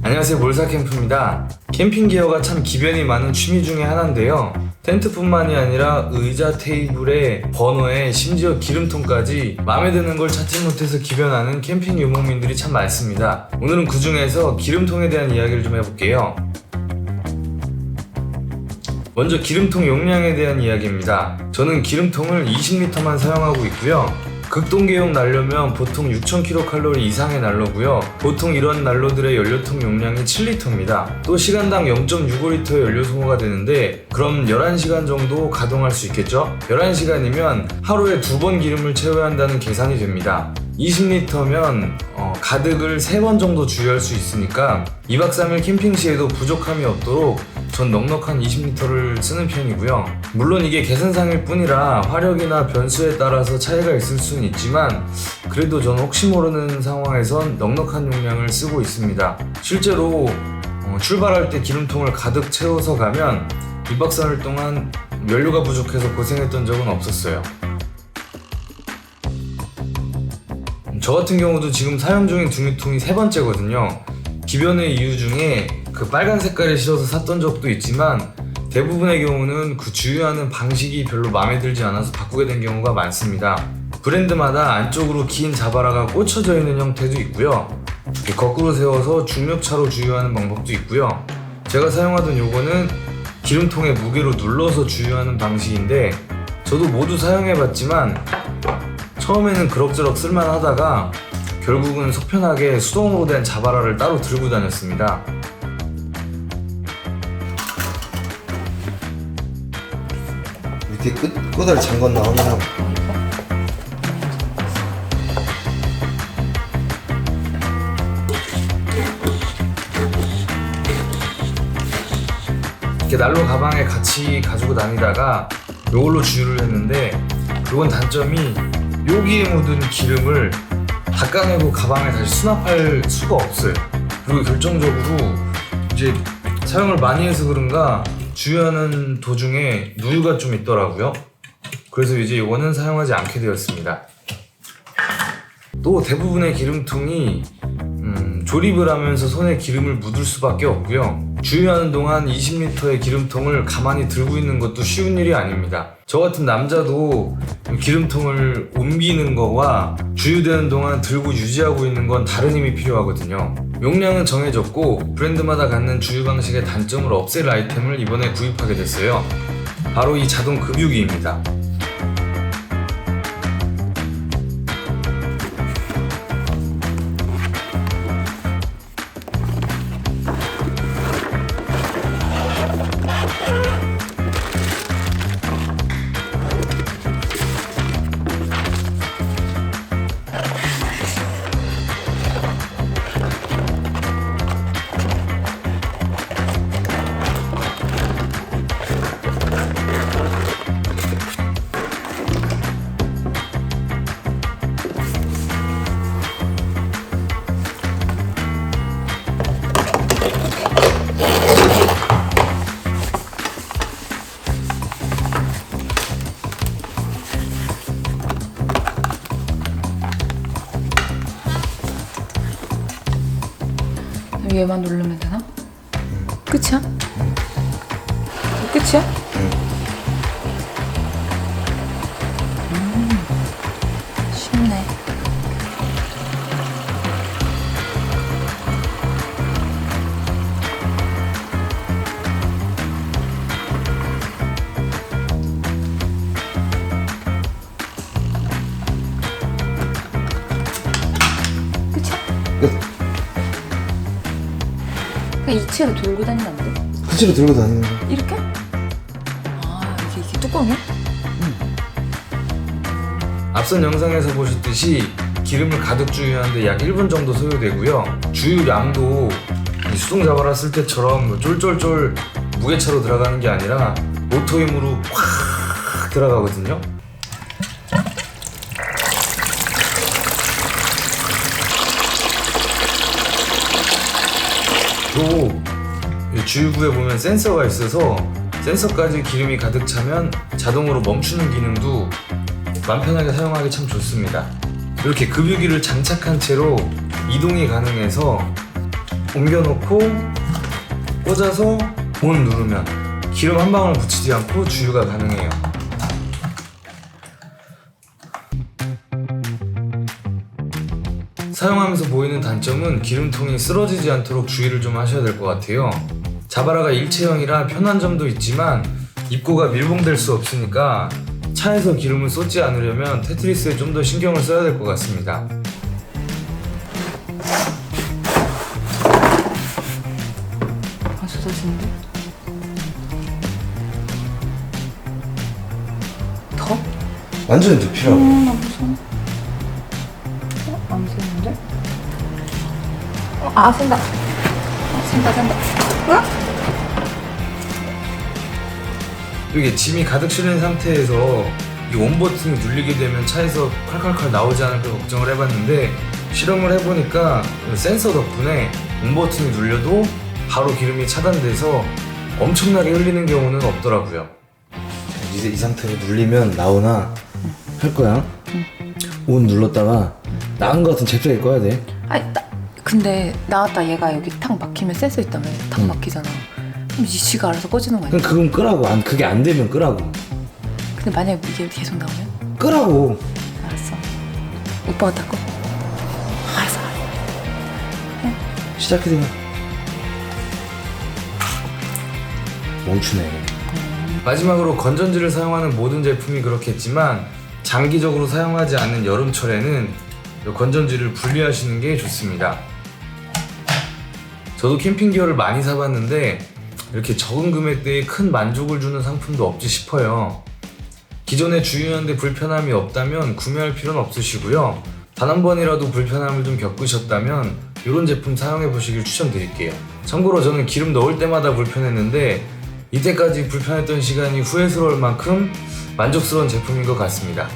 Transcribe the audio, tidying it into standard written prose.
안녕하세요, 몰사캠프입니다. 캠핑 기어가 참 기변이 많은 취미 중에 하나인데요. 텐트뿐만이 아니라 의자, 테이블에 버너에 심지어 기름통까지 마음에 드는 걸 찾지 못해서 기변하는 캠핑 유목민들이 참 많습니다. 오늘은 그 중에서 기름통에 대한 이야기를 좀 해볼게요. 먼저 기름통 용량에 대한 이야기입니다. 저는 기름통을 20L만 사용하고 있고요. 극동계용 난로면 보통 6000kcal 이상의 난로고요. 보통 이런 난로들의 연료통 용량이 7L입니다. 또 시간당 0.65L의 연료 소모가 되는데 그럼 11시간 정도 가동할 수 있겠죠? 11시간이면 하루에 2번 기름을 채워야 한다는 계산이 됩니다. 20L면 가득을 3번 정도 주유할 수 있으니까 2박 3일 캠핑 시에도 부족함이 없도록 전 넉넉한 20L를 쓰는 편이고요. 물론 이게 계산상일 뿐이라 화력이나 변수에 따라서 차이가 있을 수는 있지만 그래도 전 혹시 모르는 상황에선 넉넉한 용량을 쓰고 있습니다. 실제로 출발할 때 기름통을 가득 채워서 가면 2박 3일 동안 연료가 부족해서 고생했던 적은 없었어요. 저 같은 경우도 지금 사용 중인 등유통이 3번째거든요. 기변의 이유 중에 그 빨간 색깔이 싫어서 샀던 적도 있지만 대부분의 경우는 그 주유하는 방식이 별로 마음에 들지 않아서 바꾸게 된 경우가 많습니다. 브랜드마다 안쪽으로 긴 자바라가 꽂혀져 있는 형태도 있고요. 이렇게 거꾸로 세워서 중력차로 주유하는 방법도 있고요. 제가 사용하던 요거는 기름통의 무게로 눌러서 주유하는 방식인데 저도 모두 사용해봤지만 처음에는 그럭저럭 쓸만하다가 결국은 속편하게 수동으로 된 자바라를 따로 들고 다녔습니다. 밑에 끄달 잠건 나오면 이렇게 난로 가방에 같이 가지고 다니다가 이걸로 주유를 했는데 이건 단점이 여기에 묻은 기름을 닦아내고 가방에 다시 수납할 수가 없어요. 그리고 결정적으로 이제 사용을 많이 해서 그런가 주유하는 도중에 누유가 좀 있더라고요. 그래서 이제 이거는 사용하지 않게 되었습니다. 또 대부분의 기름통이 조립을 하면서 손에 기름을 묻을 수밖에 없고요. 주유하는 동안 20L의 기름통을 가만히 들고 있는 것도 쉬운 일이 아닙니다. 저 같은 남자도 기름통을 옮기는 거와 주유되는 동안 들고 유지하고 있는 건 다른 힘이 필요하거든요. 용량은 정해졌고 브랜드마다 갖는 주유 방식의 단점을 없앨 아이템을 이번에 구입하게 됐어요. 바로 이 자동 급유기입니다. 얘만 누르면 되나? 끝이야? 끝이야? 쉽네. 끝이야? 끝. 그냥 이체로 돌고 다니면 안 돼? 후지로 들고 다니는 거. 이렇게? 아, 이게 뚜껑이야? 앞선 영상에서 보셨듯이 기름을 가득 주유하는데 약 1분 정도 소요되고요. 주유량도 이 수동 자바라 쓸 때처럼 쫄쫄쫄 무게차로 들어가는 게 아니라 모터 힘으로 확 들어가거든요. 또 주유구에 보면 센서가 있어서 센서까지 기름이 가득 차면 자동으로 멈추는 기능도 맘 편하게 사용하기 참 좋습니다. 이렇게 급유기를 장착한 채로 이동이 가능해서 옮겨놓고 꽂아서 온 누르면 기름 한 방울 묻히지 않고 주유가 가능해요. 사용하면서 보이는 단점은 기름통이 쓰러지지 않도록 주의를 좀 하셔야 될 것 같아요. 자바라가 일체형이라 편한 점도 있지만 입고가 밀봉될 수 없으니까 차에서 기름을 쏟지 않으려면 테트리스에 좀 더 신경을 써야 될 것 같습니다. 아, 쏟아지는데? 더? 완전히 눕히라고. 나 무서워. 안 새는데? 아, 샌다. 샌다. 이게 짐이 가득 실린 상태에서 이 온 버튼이 눌리게 되면 차에서 칼칼칼 나오지 않을까 걱정을 해봤는데 실험을 해보니까 센서 덕분에 온 버튼이 눌려도 바로 기름이 차단돼서 엄청나게 흘리는 경우는 없더라고요. 이제 이 상태로 눌리면 나오나 할 거야. 온 눌렀다가 나은 거 같은 잽싸게 꺼야 돼. 아니, 근데 나왔다 얘가 여기 탁 막히면 센서 있다며. 탁 막히잖아. 그럼 지가 알아서 꺼지는 거 아니야? 그럼 그건 끄라고. 그게 안 되면 끄라고. 근데 만약에 이게 계속 나오면? 끄라고. 알았어. 오빠가 다 꺼. 알았어. 시작해봐. 멈추네. 마지막으로 건전지를 사용하는 모든 제품이 그렇겠지만 장기적으로 사용하지 않는 여름철에는 이 건전지를 분리하시는 게 좋습니다. 저도 캠핑 기어를 많이 사봤는데 이렇게 적은 금액대에 큰 만족을 주는 상품도 없지 싶어요. 기존에 주유하는데 불편함이 없다면 구매할 필요는 없으시고요. 단 한 번이라도 불편함을 좀 겪으셨다면 이런 제품 사용해 보시길 추천드릴게요. 참고로 저는 기름 넣을 때마다 불편했는데 이때까지 불편했던 시간이 후회스러울 만큼 만족스러운 제품인 것 같습니다.